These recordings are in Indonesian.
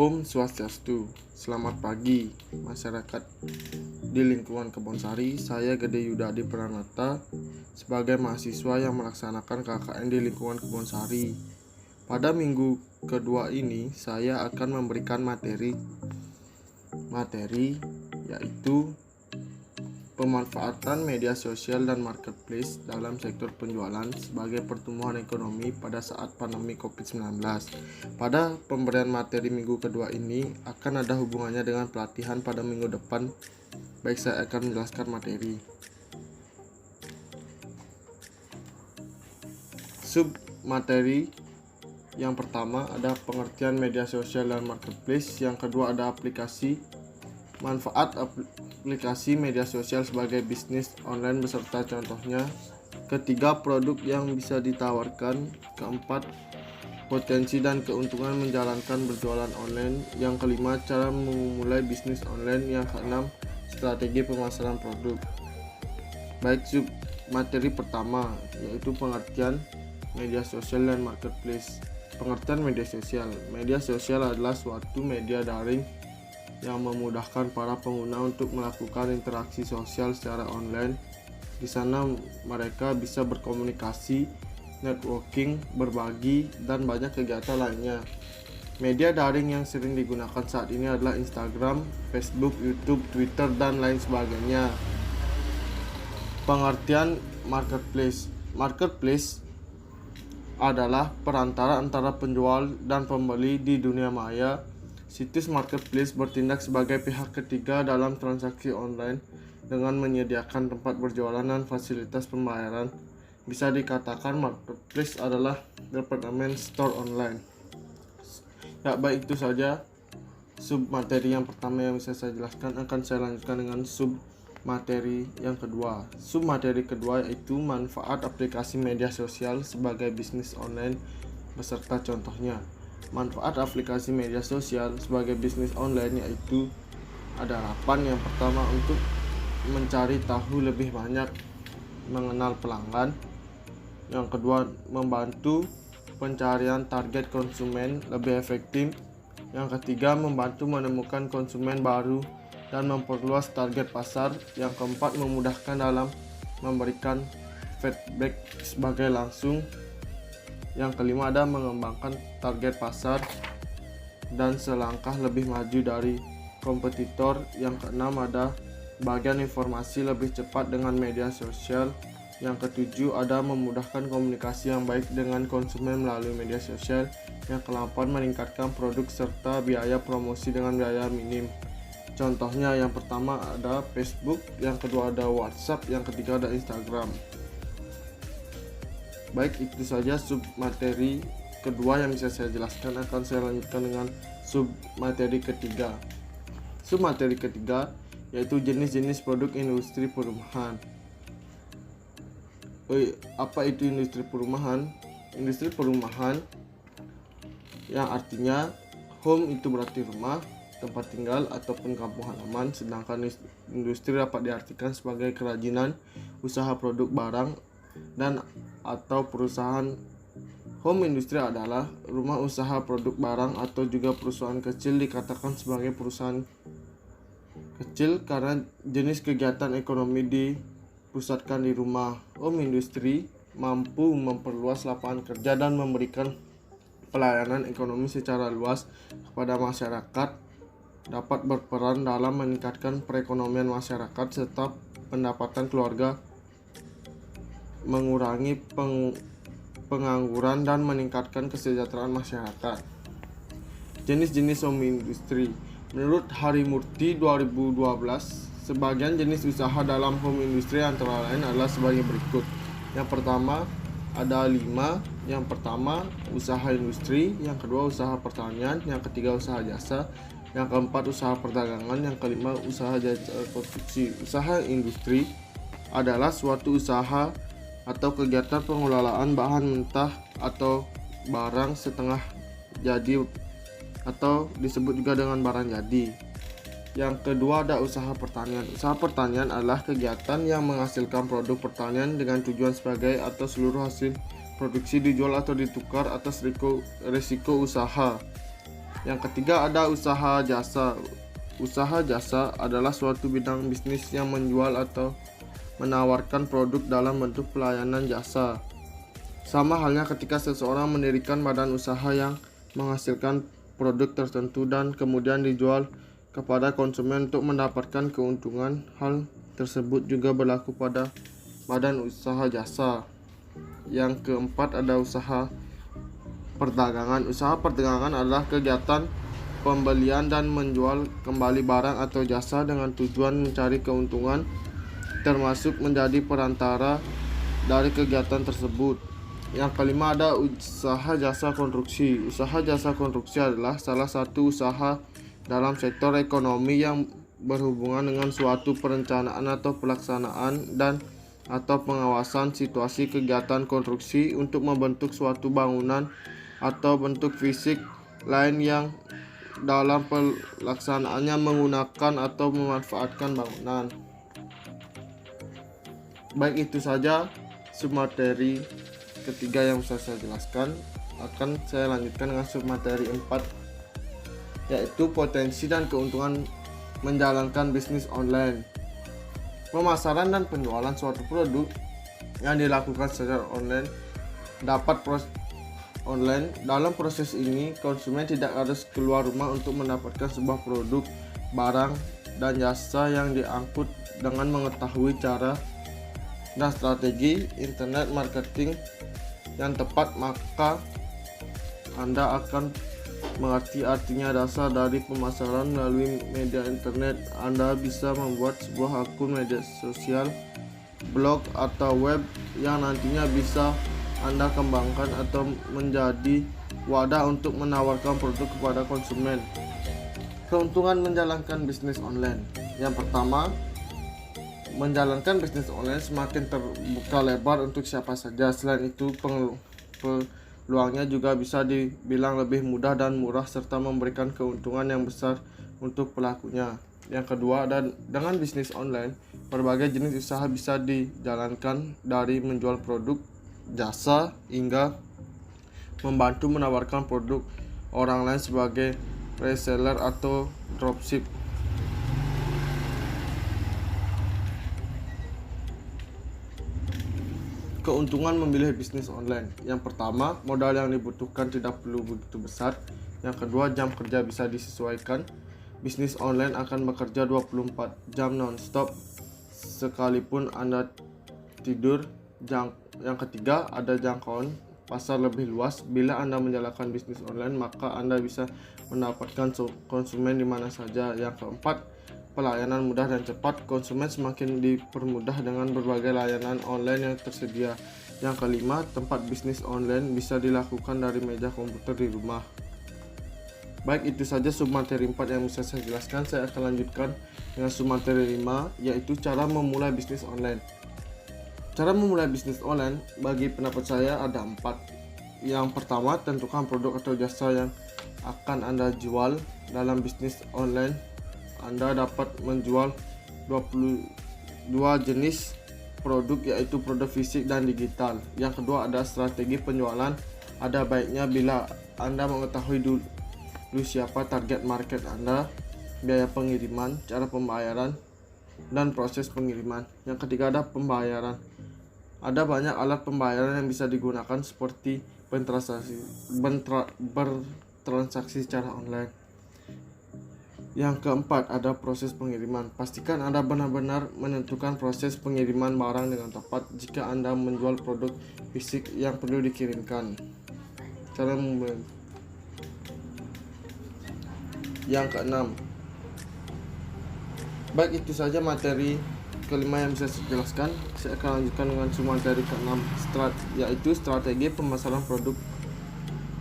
Om Swastiastu. Selamat pagi masyarakat di lingkungan Kebonsari. Saya Gede Yudadi Pranata sebagai mahasiswa yang melaksanakan KKN di lingkungan Kebonsari. Pada minggu kedua ini saya akan memberikan materi yaitu pemanfaatan media sosial dan marketplace dalam sektor penjualan sebagai pertumbuhan ekonomi pada saat pandemi COVID-19. Pada pemberian materi minggu kedua ini akan ada hubungannya dengan pelatihan pada minggu depan. Baik, saya akan menjelaskan materi. Sub materi yang pertama ada pengertian media sosial dan marketplace. Yang kedua ada manfaat aplikasi media sosial sebagai bisnis online beserta contohnya. Ketiga, produk yang bisa ditawarkan. Keempat, potensi dan keuntungan menjalankan berjualan online. Yang kelima, cara memulai bisnis online. Yang keenam, strategi pemasaran produk. Baik, sub materi pertama yaitu pengertian media sosial dan marketplace. Pengertian media sosial. Media sosial adalah suatu media daring yang memudahkan para pengguna untuk melakukan interaksi sosial secara online. Di sana mereka bisa berkomunikasi, networking, berbagi, dan banyak kegiatan lainnya. Media daring yang sering digunakan saat ini adalah Instagram, Facebook, YouTube, Twitter, dan lain sebagainya. Pengertian marketplace. Marketplace adalah perantara antara penjual dan pembeli di dunia maya. Situs marketplace bertindak sebagai pihak ketiga dalam transaksi online dengan menyediakan tempat berjualan dan fasilitas pembayaran. Bisa dikatakan marketplace adalah department store online. Ya, baik, itu saja sub materi yang pertama yang bisa saya jelaskan. Akan saya lanjutkan dengan sub materi yang kedua. Sub materi kedua yaitu manfaat aplikasi media sosial sebagai bisnis online beserta contohnya. Manfaat aplikasi media sosial sebagai bisnis online yaitu ada 8. Yang pertama, untuk mencari tahu lebih banyak mengenal pelanggan. Yang kedua, membantu pencarian target konsumen lebih efektif. Yang ketiga, membantu menemukan konsumen baru dan memperluas target pasar. Yang keempat, memudahkan dalam memberikan feedback sebagai langsung. Yang kelima, ada mengembangkan target pasar dan selangkah lebih maju dari kompetitor. Yang keenam, ada bagian informasi lebih cepat dengan media sosial. Yang ketujuh, ada memudahkan komunikasi yang baik dengan konsumen melalui media sosial. Yang ke-8, meningkatkan produk serta biaya promosi dengan biaya minim. Contohnya, yang pertama ada Facebook, yang kedua ada WhatsApp, yang ketiga ada Instagram. Baik, itu saja sub materi kedua yang bisa saya jelaskan. Akan saya lanjutkan dengan sub materi ketiga. Sub materi ketiga yaitu jenis-jenis produk industri perumahan. Apa itu industri perumahan? Industri perumahan yang artinya home itu berarti rumah, tempat tinggal ataupun kampung halaman, sedangkan industri dapat diartikan sebagai kerajinan, usaha produk barang, dan atau perusahaan. Home industry adalah rumah usaha produk barang atau juga perusahaan kecil. Dikatakan sebagai perusahaan kecil karena jenis kegiatan ekonomi dipusatkan di rumah. Home industry mampu memperluas lapangan kerja dan memberikan pelayanan ekonomi secara luas kepada masyarakat, dapat berperan dalam meningkatkan perekonomian masyarakat serta pendapatan keluarga, mengurangi pengangguran dan meningkatkan kesejahteraan masyarakat. Jenis-jenis home industry. Menurut Harimurti 2012, sebagian jenis usaha dalam home industry antara lain adalah sebagai berikut. Yang pertama ada 5. Yang pertama, usaha industri. Yang kedua, usaha pertanian. Yang ketiga, usaha jasa. Yang keempat, usaha perdagangan. Yang kelima, usaha jasa konstruksi. Usaha industri adalah suatu usaha atau kegiatan pengelolaan bahan mentah atau barang setengah jadi atau disebut juga dengan barang jadi. Yang kedua ada usaha pertanian. Usaha pertanian adalah kegiatan yang menghasilkan produk pertanian dengan tujuan sebagai atau seluruh hasil produksi dijual atau ditukar atas risiko usaha. Yang ketiga ada usaha jasa. Usaha jasa adalah suatu bidang bisnis yang menjual atau menawarkan produk dalam bentuk pelayanan jasa. Sama halnya ketika seseorang mendirikan badan usaha yang menghasilkan produk tertentu dan kemudian dijual kepada konsumen untuk mendapatkan keuntungan. Hal tersebut juga berlaku pada badan usaha jasa. Yang keempat ada usaha perdagangan. Usaha perdagangan adalah kegiatan pembelian dan menjual kembali barang atau jasa dengan tujuan mencari keuntungan, termasuk menjadi perantara dari kegiatan tersebut. Yang kelima ada usaha jasa konstruksi. Usaha jasa konstruksi adalah salah satu usaha dalam sektor ekonomi yang berhubungan dengan suatu perencanaan atau pelaksanaan dan atau pengawasan situasi kegiatan konstruksi untuk membentuk suatu bangunan atau bentuk fisik lain yang dalam pelaksanaannya menggunakan atau memanfaatkan bangunan. Baik, itu saja submateri ketiga yang bisa saya jelaskan. Akan saya lanjutkan dengan submateri 4, yaitu potensi dan keuntungan menjalankan bisnis online. Pemasaran dan penjualan suatu produk yang dilakukan secara online dapat online. Dalam proses ini, konsumen tidak harus keluar rumah untuk mendapatkan sebuah produk, barang, dan jasa yang diangkut. Dengan mengetahui cara dan strategi internet marketing yang tepat, maka Anda akan mengerti artinya dasar dari pemasaran melalui media internet. Anda bisa membuat sebuah akun media sosial, blog, atau web yang nantinya bisa Anda kembangkan atau menjadi wadah untuk menawarkan produk kepada konsumen. Keuntungan menjalankan bisnis online. Yang pertama, menjalankan bisnis online semakin terbuka lebar untuk siapa saja. Selain itu, peluangnya juga bisa dibilang lebih mudah dan murah serta memberikan keuntungan yang besar untuk pelakunya. Yang kedua, dengan bisnis online, berbagai jenis usaha bisa dijalankan, dari menjual produk, jasa, hingga membantu menawarkan produk orang lain sebagai reseller atau dropship. Keuntungan memilih bisnis online. Yang pertama, modal yang dibutuhkan tidak perlu begitu besar. Yang kedua, jam kerja bisa disesuaikan. Bisnis online akan bekerja 24 jam non-stop sekalipun Anda tidur. Yang ketiga, ada jangkauan pasar lebih luas. Bila Anda menjalankan bisnis online, maka Anda bisa mendapatkan konsumen di mana saja. Yang keempat, pelayanan mudah dan cepat. Konsumen semakin dipermudah dengan berbagai layanan online yang tersedia. Yang kelima, tempat bisnis online bisa dilakukan dari meja komputer di rumah. Baik, itu saja submateri 4 yang bisa saya jelaskan. Saya akan lanjutkan dengan submateri 5, yaitu cara memulai bisnis online. Cara memulai bisnis online bagi pendapat saya ada 4. Yang pertama, tentukan produk atau jasa yang akan Anda jual. Dalam bisnis online, Anda dapat menjual 22 jenis produk, yaitu produk fisik dan digital. Yang kedua, ada strategi penjualan. Ada baiknya bila Anda mengetahui dulu siapa target market Anda, biaya pengiriman, cara pembayaran, dan proses pengiriman. Yang ketiga, ada pembayaran. Ada banyak alat pembayaran yang bisa digunakan seperti bertransaksi secara online. Yang keempat, ada proses pengiriman. Pastikan Anda benar-benar menentukan proses pengiriman barang dengan tepat jika Anda menjual produk fisik yang perlu dikirimkan. Cara memulai. Yang keenam. Baik, itu saja materi kelima yang bisa saya jelaskan. Saya akan lanjutkan dengan materi keenam, yaitu strategi pemasaran produk.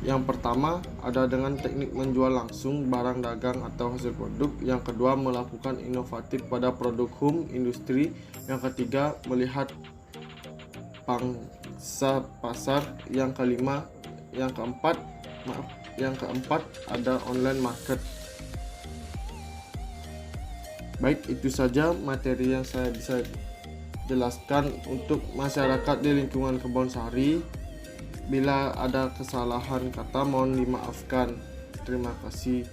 Yang pertama, ada dengan teknik menjual langsung barang dagang atau hasil produk. Yang kedua, melakukan inovatif pada produk home industri. Yang ketiga, melihat pangsa pasar. Yang keempat ada online market. Baik, itu saja materi yang saya bisa jelaskan untuk masyarakat di lingkungan Kebonsari. Bila ada kesalahan kata, mohon dimaafkan. Terima kasih.